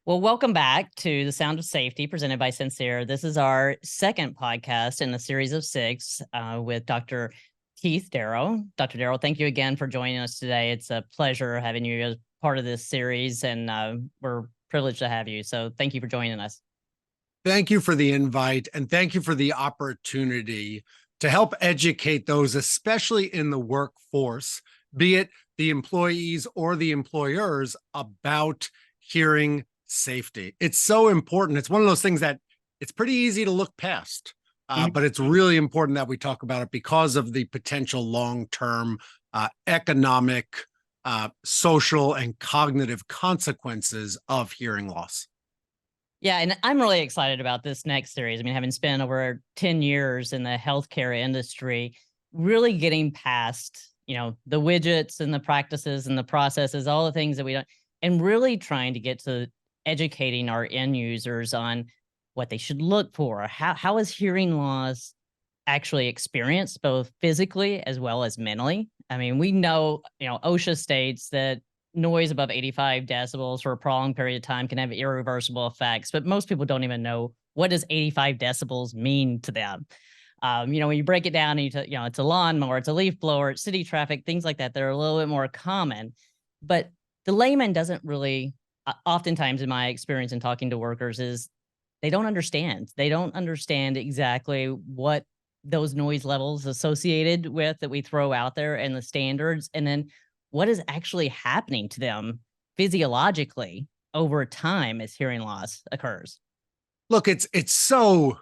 Well, welcome back to The Sound of Safety presented by Sensear. This is our second podcast in the series of six with Dr. Keith Darrow. Dr. Darrow, thank you again for joining us today. It's a pleasure having you as part of this series, and we're privileged to have you. So thank you for joining us. Thank you for the invite, and thank you for the opportunity to help educate those, especially in the workforce, be it the employees or the employers, about hearing safety. It's so important. It's one of those things that it's pretty easy to look past, but it's really important that we talk about it because of the potential long-term economic, social, and cognitive consequences of hearing loss. Yeah, and I'm really excited about this next series. I mean, having spent over 10 years in the healthcare industry, really getting past, the widgets and the practices and the processes, all the things that we don't, and really trying to get to educating our end users on what they should look for. How is hearing loss actually experienced, both physically as well as mentally? I mean, we know, OSHA states that noise above 85 decibels for a prolonged period of time can have irreversible effects, but most people don't even know what does 85 decibels mean to them. When you break it down, and it's a lawnmower, it's a leaf blower, it's city traffic, things like that. They're a little bit more common, but the layman doesn't really, oftentimes in my experience in talking to workers, is they don't understand. They don't understand exactly what those noise levels associated with that we throw out there and the standards, and then what is actually happening to them physiologically over time as hearing loss occurs. Look, it's so,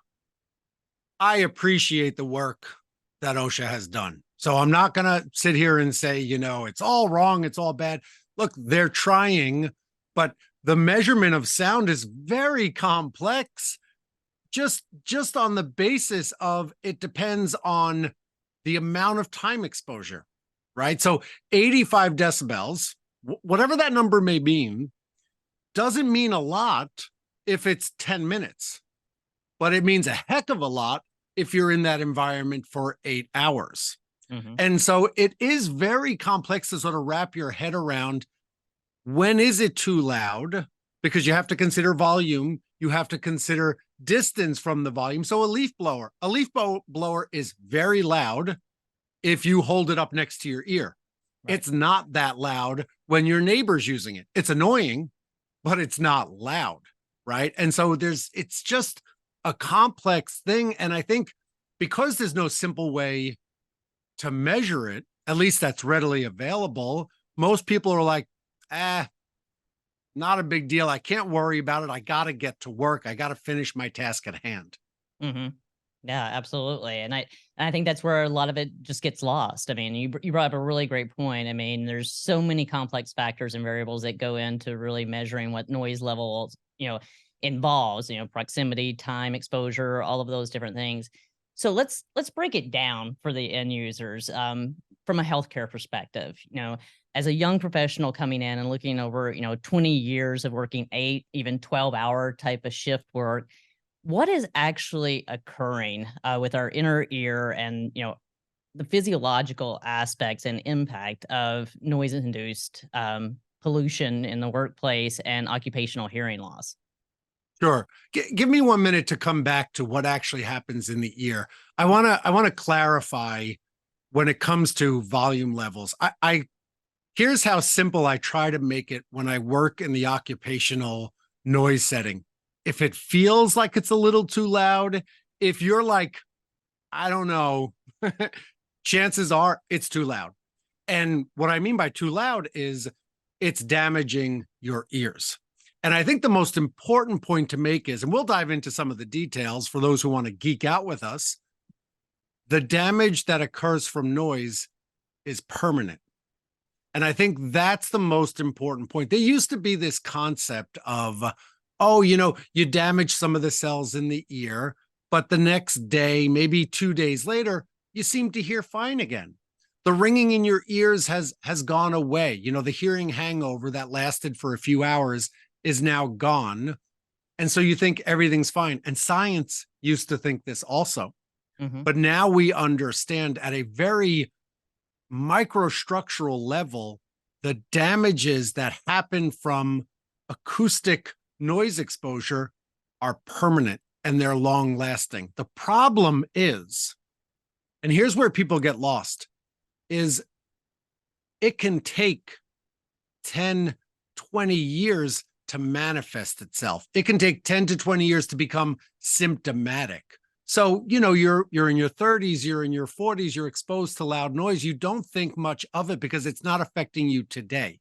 I appreciate the work that OSHA has done. So I'm not going to sit here and say, it's all wrong, it's all bad. Look, they're trying, but the measurement of sound is very complex. Just on the basis of it depends on the amount of time exposure, right? So 85 decibels, whatever that number may mean, doesn't mean a lot if it's 10 minutes, but it means a heck of a lot if you're in that environment for 8 hours. And so it is very complex to sort of wrap your head around, when is it too loud? Because you have to consider volume, you have to consider distance from the volume. So a leaf blower is very loud if you hold it up next to your ear. Right. It's not that loud when your neighbor's using it. It's annoying, but it's not loud, right? And so it's just a complex thing. And I think because there's no simple way to measure it, at least that's readily available, most people are like, not a big deal. I can't worry about it. I got to get to work. I got to finish my task at hand. Yeah, absolutely. And I think that's where a lot of it just gets lost. I mean, you brought up a really great point. I mean, there's so many complex factors and variables that go into really measuring what noise levels, involves, proximity, time, exposure, all of those different things. So let's break it down for the end users from a healthcare perspective. As a young professional coming in and looking over, 20 years of working 8, even 12-hour type of shift work, what is actually occurring with our inner ear and, the physiological aspects and impact of noise-induced pollution in the workplace and occupational hearing loss? Sure. Give me 1 minute to come back to what actually happens in the ear. I want to clarify when it comes to volume levels. Here's how simple I try to make it when I work in the occupational noise setting. If it feels like it's a little too loud, if you're like, I don't know, chances are it's too loud. And what I mean by too loud is it's damaging your ears. And I think the most important point to make is, and we'll dive into some of the details for those who want to geek out with us, the damage that occurs from noise is permanent. And I think that's the most important point. There used to be this concept of, you damage some of the cells in the ear, but the next day, maybe 2 days later, you seem to hear fine again. The ringing in your ears has gone away. The hearing hangover that lasted for a few hours is now gone. And so you think everything's fine. And science used to think this also. But now we understand at a very microstructural level the damages that happen from acoustic noise exposure are permanent and they're long lasting. The problem is, and here's where people get lost, is it can take 10, 20 years to manifest itself. It can take 10 to 20 years to become symptomatic. So, you're in your 30s, you're in your 40s, you're exposed to loud noise. You don't think much of it because it's not affecting you today.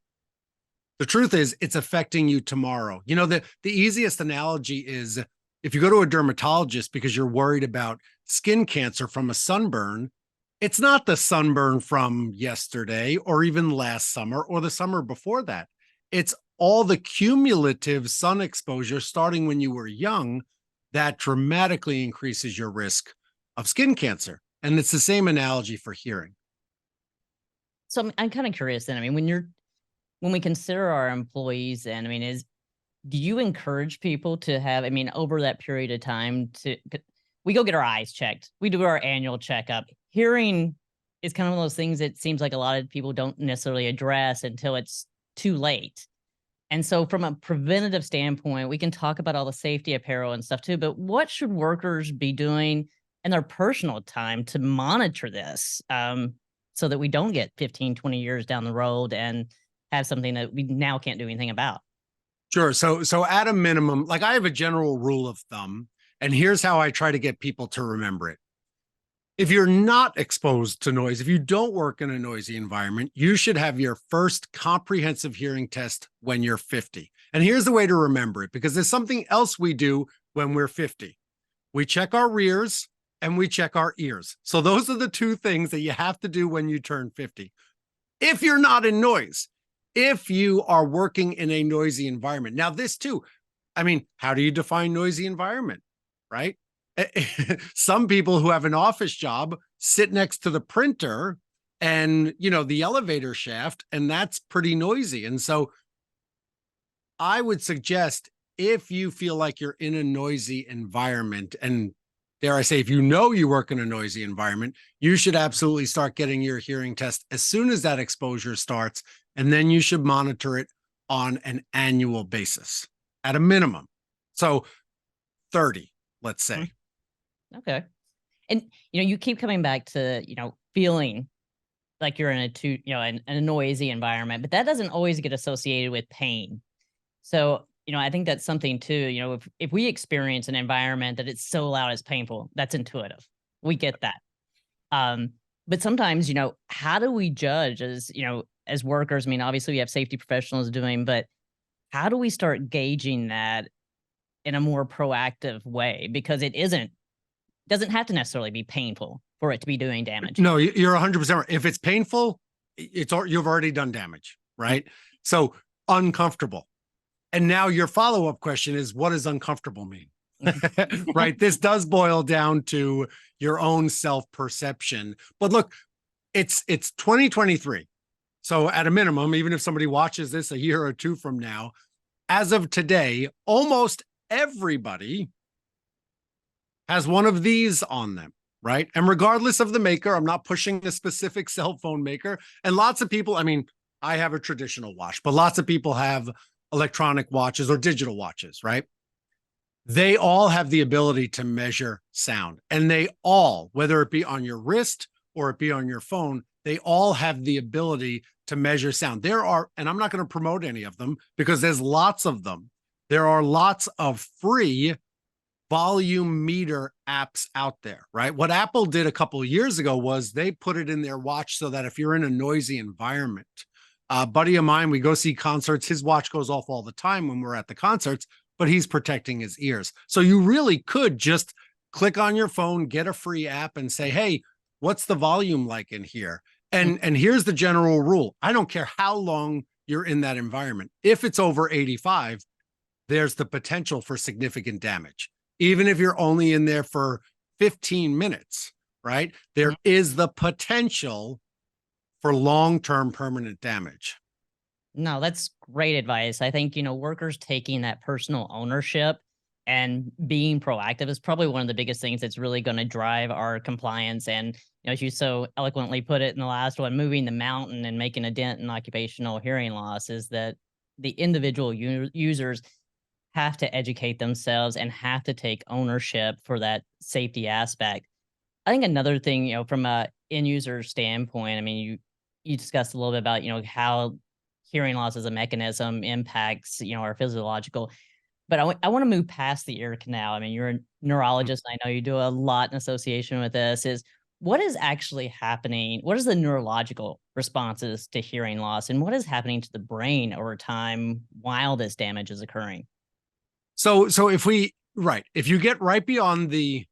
The truth is, it's affecting you tomorrow. The easiest analogy is if you go to a dermatologist because you're worried about skin cancer from a sunburn, it's not the sunburn from yesterday or even last summer or the summer before that. It's all the cumulative sun exposure starting when you were young that dramatically increases your risk of skin cancer. And it's the same analogy for hearing. So I'm kind of curious then. I mean, when we consider our employees, and I mean, do you encourage people to have, I mean, over that period of time we go get our eyes checked. We do our annual checkup. Hearing is kind of one of those things that seems like a lot of people don't necessarily address until it's too late. And so from a preventative standpoint, we can talk about all the safety apparel and stuff too, but what should workers be doing in their personal time to monitor this so that we don't get 15, 20 years down the road and have something that we now can't do anything about? Sure. So at a minimum, like I have a general rule of thumb, and here's how I try to get people to remember it. If you're not exposed to noise, if you don't work in a noisy environment, you should have your first comprehensive hearing test when you're 50. And here's the way to remember it, because there's something else we do when we're 50. We check our rears and we check our ears. So those are the two things that you have to do when you turn 50. If you're not in noise, if you are working in a noisy environment. Now, this too, I mean, how do you define noisy environment, right? Some people who have an office job sit next to the printer and, the elevator shaft, and that's pretty noisy. And so I would suggest if you feel like you're in a noisy environment, and dare I say, if you work in a noisy environment, you should absolutely start getting your hearing test as soon as that exposure starts. And then you should monitor it on an annual basis at a minimum. So 30, let's say. Okay. And, you keep coming back to, feeling like you're in in a noisy environment, but that doesn't always get associated with pain. So, I think that's something too, if we experience an environment that it's so loud, it's painful, that's intuitive. We get that. But sometimes, how do we judge as workers? I mean, obviously we have safety professionals doing, but how do we start gauging that in a more proactive way? Because it doesn't have to necessarily be painful for it to be doing damage. No, you're 100% right. If it's painful, you've already done damage, right? So uncomfortable. And now your follow-up question is, what does uncomfortable mean? Right? This does boil down to your own self-perception. But look, it's 2023. So at a minimum, even if somebody watches this a year or two from now, as of today, almost everybody has one of these on them, right? And regardless of the maker, I'm not pushing a specific cell phone maker. And lots of people, I mean, I have a traditional watch, but lots of people have electronic watches or digital watches, right? They all have the ability to measure sound. And they all, whether it be on your wrist or it be on your phone, they all have the ability to measure sound. There are, and I'm not going to promote any of them because there's lots of them. There are lots of free volume meter apps out there, right? What Apple did a couple of years ago was they put it in their watch so that if you're in a noisy environment, a buddy of mine, we go see concerts, his watch goes off all the time when we're at the concerts, but he's protecting his ears. So you really could just click on your phone, get a free app and say, hey, what's the volume like in here? And here's the general rule. I don't care how long you're in that environment. If it's over 85, there's the potential for significant damage. Even if you're only in there for 15 minutes, right? There is the potential for long-term permanent damage. No, that's great advice. I think, workers taking that personal ownership and being proactive is probably one of the biggest things that's really going to drive our compliance. And, as you so eloquently put it in the last one, moving the mountain and making a dent in occupational hearing loss is that the individual users have to educate themselves and have to take ownership for that safety aspect. I think another thing, from a end user standpoint, I mean, you discussed a little bit about, how hearing loss as a mechanism impacts, our physiological. But I want to move past the ear canal. I mean, you're a neurologist. I know you do a lot in association with this. Is what is actually happening? What is the neurological responses to hearing loss, and what is happening to the brain over time while this damage is occurring? So if you get right beyond the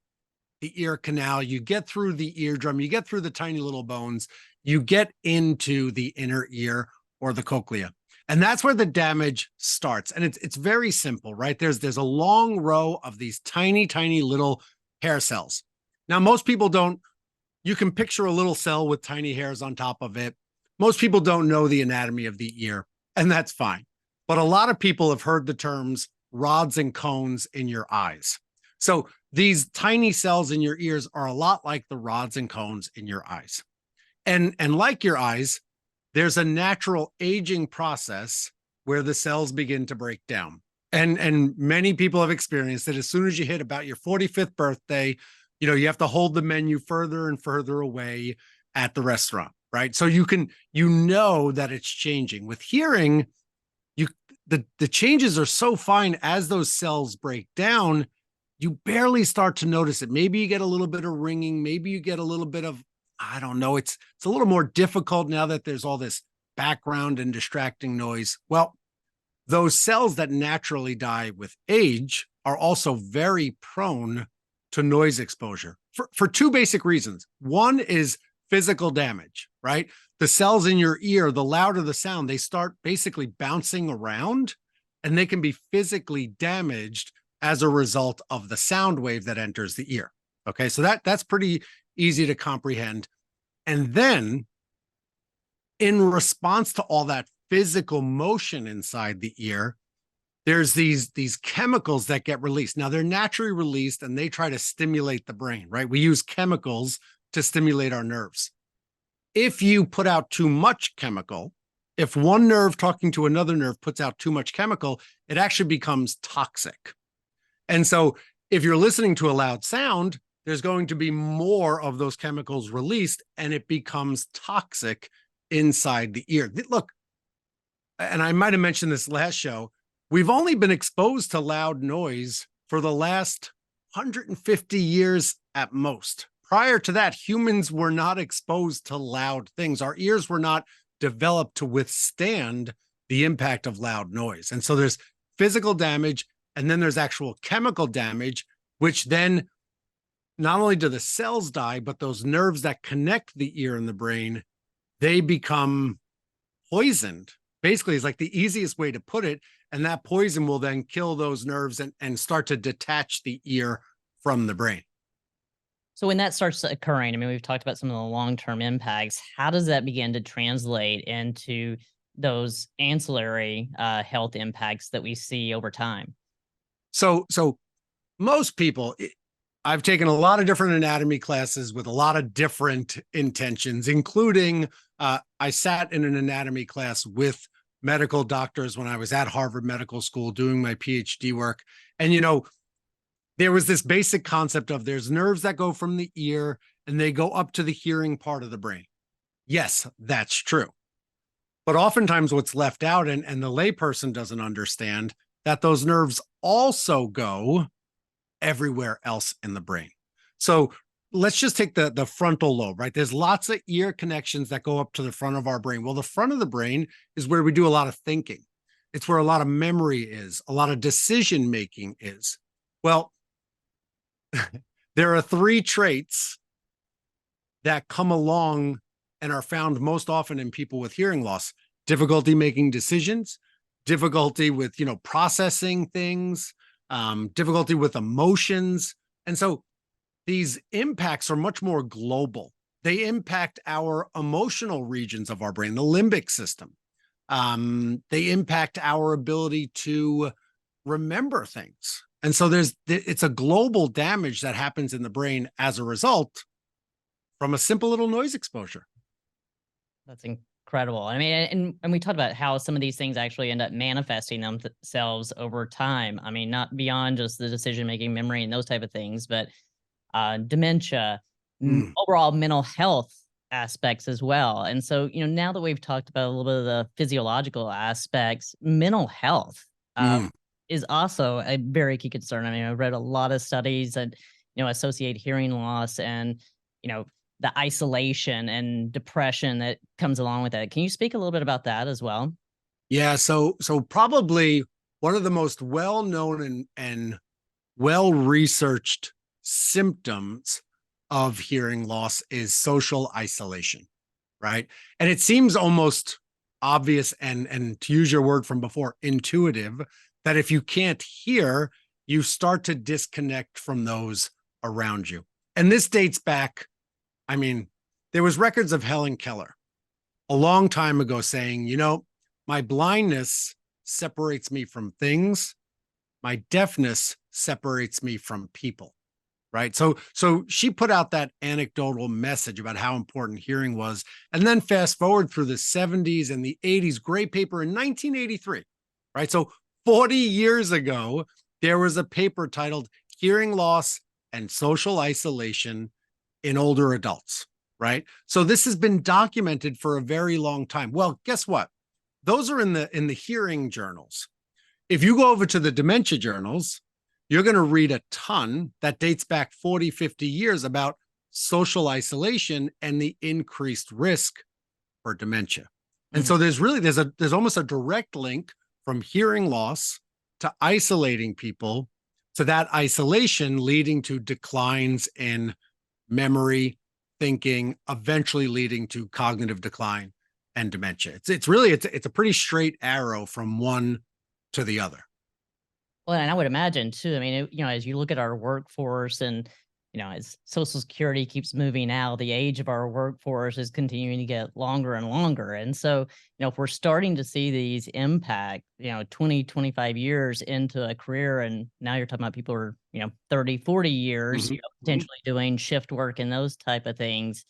ear canal, you get through the eardrum, you get through the tiny little bones, you get into the inner ear or the cochlea. And that's where the damage starts. And it's very simple, right? There's a long row of these tiny, tiny little hair cells. Now, most people don't, you can picture a little cell with tiny hairs on top of it. Most people don't know the anatomy of the ear, and that's fine. But a lot of people have heard the terms rods and cones in your eyes. So these tiny cells in your ears are a lot like the rods and cones in your eyes. And like your eyes, there's a natural aging process where the cells begin to break down. And many people have experienced it. As soon as you hit about your 45th birthday, you have to hold the menu further and further away at the restaurant, right? So you know that it's changing. With hearing, the changes are so fine as those cells break down, you barely start to notice it. Maybe you get a little bit of ringing. Maybe you get a little bit of, I don't know. It's a little more difficult now that there's all this background and distracting noise. Well, those cells that naturally die with age are also very prone to noise exposure for two basic reasons. One is physical damage, right? The cells in your ear, the louder the sound, they start basically bouncing around, and they can be physically damaged as a result of the sound wave that enters the ear. Okay, so that's pretty easy to comprehend. And then in response to all that physical motion inside the ear, there's these chemicals that get released. Now, they're naturally released and they try to stimulate the brain, right? We use chemicals to stimulate our nerves. If you put out too much chemical, if one nerve talking to another nerve puts out too much chemical, it actually becomes toxic. And so if you're listening to a loud sound, there's going to be more of those chemicals released, and it becomes toxic inside the ear. Look, and I might have mentioned this last show, we've only been exposed to loud noise for the last 150 years at most. Prior to that, humans were not exposed to loud things. Our ears were not developed to withstand the impact of loud noise. And so there's physical damage, and then there's actual chemical damage, which then not only do the cells die, but those nerves that connect the ear and the brain, they become poisoned. Basically, it's like the easiest way to put it. And that poison will then kill those nerves and start to detach the ear from the brain. So when that starts occurring, I mean, we've talked about some of the long-term impacts. How does that begin to translate into those ancillary health impacts that we see over time? So most people, I've taken a lot of different anatomy classes with a lot of different intentions, including I sat in an anatomy class with medical doctors when I was at Harvard Medical School doing my PhD work. And, there was this basic concept of there's nerves that go from the ear and they go up to the hearing part of the brain. Yes, that's true. But oftentimes what's left out, and the layperson doesn't understand, that those nerves also go everywhere else in the brain. So let's just take the frontal lobe, right? There's lots of ear connections that go up to the front of our brain. Well, the front of the brain is where we do a lot of thinking. It's where a lot of memory is, a lot of decision making is. Well, there are three traits that come along and are found most often in people with hearing loss: difficulty making decisions, difficulty with, processing things, difficulty with emotions. And so these impacts are much more global. They impact our emotional regions of our brain, the limbic system. They impact our ability to remember things. And so it's a global damage that happens in the brain as a result from a simple little noise exposure. That's incredible. I mean, and we talked about how some of these things actually end up manifesting themselves over time. I mean, not beyond just the decision making, memory, and those type of things, but dementia, Mm, overall mental health aspects as well. And so, now that we've talked about a little bit of the physiological aspects, mental health mm. is also a very key concern. I mean, I read a lot of studies that, associate hearing loss and, you know, the isolation and depression that comes along with it. Can you speak a little bit about that as well? Yeah, so probably one of the most well-known and well-researched symptoms of hearing loss is social isolation, right? And it seems almost obvious and to use your word from before, intuitive, that if you can't hear, you start to disconnect from those around you. And this dates back, I mean, there was records of Helen Keller a long time ago saying, my blindness separates me from things, my deafness separates me from people. Right. So she put out that anecdotal message about how important hearing was. And then fast forward through the 70s and the 80s, great paper in 1983. Right. So 40 years ago, there was a paper titled Hearing Loss and Social Isolation in Older Adults. Right. So this has been documented for a very long time. Well, guess what? Those are in the hearing journals. If you go over to the dementia journals, you're going to read a ton that dates back 40, 50 years about social isolation and the increased risk for dementia. And Mhm. so there's almost a direct link from hearing loss to isolating people, to that isolation leading to declines in memory, thinking, eventually leading to cognitive decline and dementia. It's a pretty straight arrow from one to the other. Well, and I would imagine too. I mean, as you look at our workforce and, as Social Security keeps moving out, the age of our workforce is continuing to get longer and longer. And so, if we're starting to see these impact, 20, 25 years into a career, and now you're talking about people who are, 30, 40 years, Mhm, mhm. potentially doing shift work and those type of things,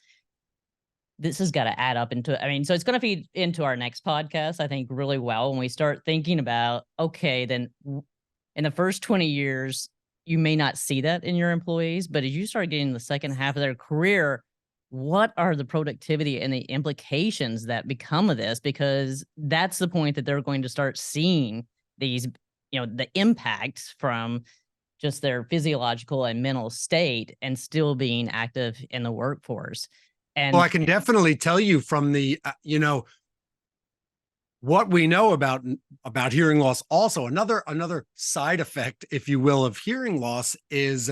this has got to add up into, I mean, so it's going to feed into our next podcast, I think, really well when we start thinking about, okay, then in the first 20 years, you may not see that in your employees, but as you start getting the second half of their career, what are the productivity and the implications that become of this? Because that's the point that they're going to start seeing these, the impacts from just their physiological and mental state and still being active in the workforce. Well, And I can definitely tell you from what we know about hearing loss. Also, another side effect, if you will, of hearing loss is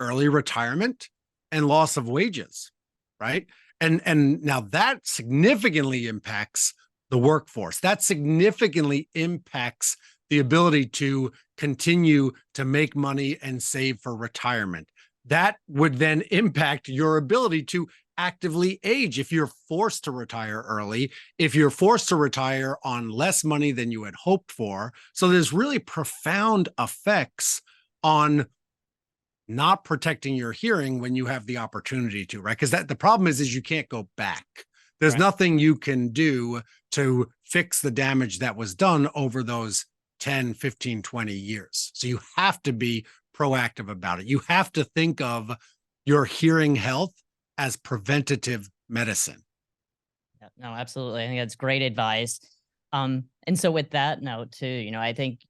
early retirement and loss of wages, right? And now that significantly impacts the workforce. That significantly impacts the ability to continue to make money and save for retirement. That would then impact your ability to actively age if you're forced to retire early, if you're forced to retire on less money than you had hoped for. So there's really profound effects on not protecting your hearing when you have the opportunity to, right? Because the problem is you can't go back. There's right. nothing you can do to fix the damage that was done over those 10, 15, 20 years. So you have to be proactive about it. You have to think of your hearing health as preventative medicine. Yeah, no, absolutely. I think that's great advice. And so with that note too, I think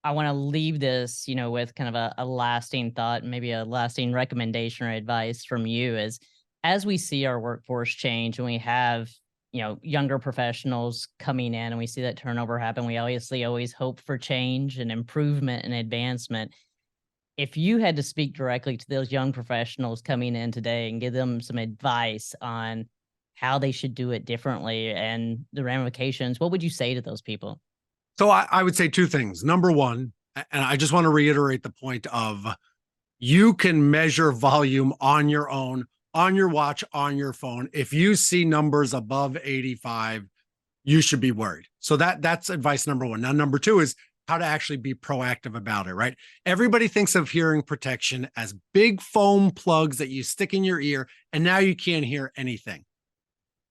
I want to leave this, with kind of a lasting thought, maybe a lasting recommendation or advice from you is as we see our workforce change and we have, younger professionals coming in and we see that turnover happen, we obviously always hope for change and improvement and advancement. If you had to speak directly to those young professionals coming in today and give them some advice on how they should do it differently and the ramifications, what would you say to those people? So I would say two things. Number one, and I just want to reiterate the point of you can measure volume on your own, on your watch, on your phone. If you see numbers above 85, you should be worried. So that's advice number one. Now, number two is how to actually be proactive about it, right? Everybody thinks of hearing protection as big foam plugs that you stick in your ear, and now you can't hear anything.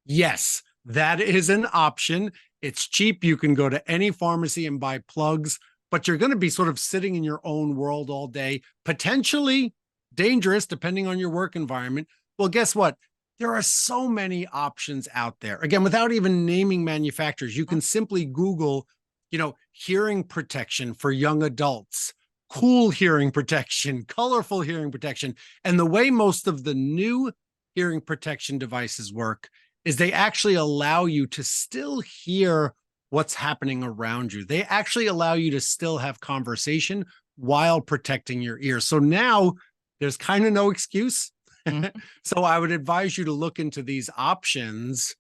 Yes, that is an option. It's cheap. You can go to any pharmacy and buy plugs, but you're going to be sort of sitting in your own world all day, potentially dangerous depending on your work environment. Well, guess what? There are so many options out there. Again, without even naming manufacturers, you can simply Google, hearing protection for young adults, cool hearing protection, colorful hearing protection. And the way most of the new hearing protection devices work is they actually allow you to still hear what's happening around you. They actually allow you to still have conversation while protecting your ears. So now there's kind of no excuse. So I would advise you to look into these options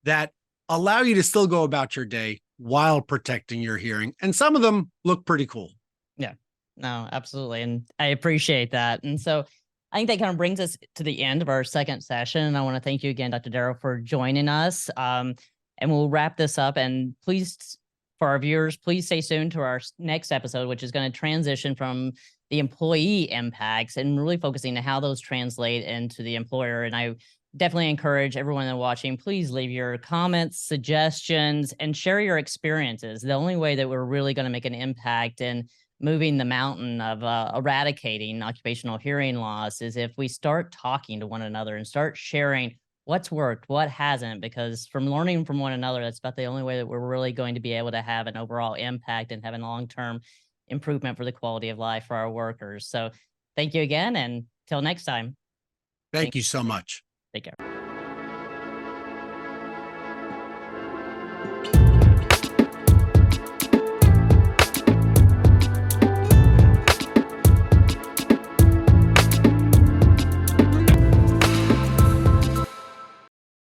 that allow you to still go about your day while protecting your hearing. And some of them look pretty cool. Yeah, no, absolutely. And I appreciate that. And so I think that kind of brings us to the end of our second session. And I want to thank you again, Dr. Darrow, for joining us. And we'll wrap this up. And please, for our viewers, please stay tuned to our next episode, which is going to transition from the employee impacts and really focusing on how those translate into the employer. And I definitely encourage everyone that's watching, please leave your comments, suggestions, and share your experiences. The only way that we're really going to make an impact in moving the mountain of eradicating occupational hearing loss is if we start talking to one another and start sharing what's worked, what hasn't, because from learning from one another, that's about the only way that we're really going to be able to have an overall impact and have a long-term improvement for the quality of life for our workers. So thank you again, and till next time. Thank you so much. Take care.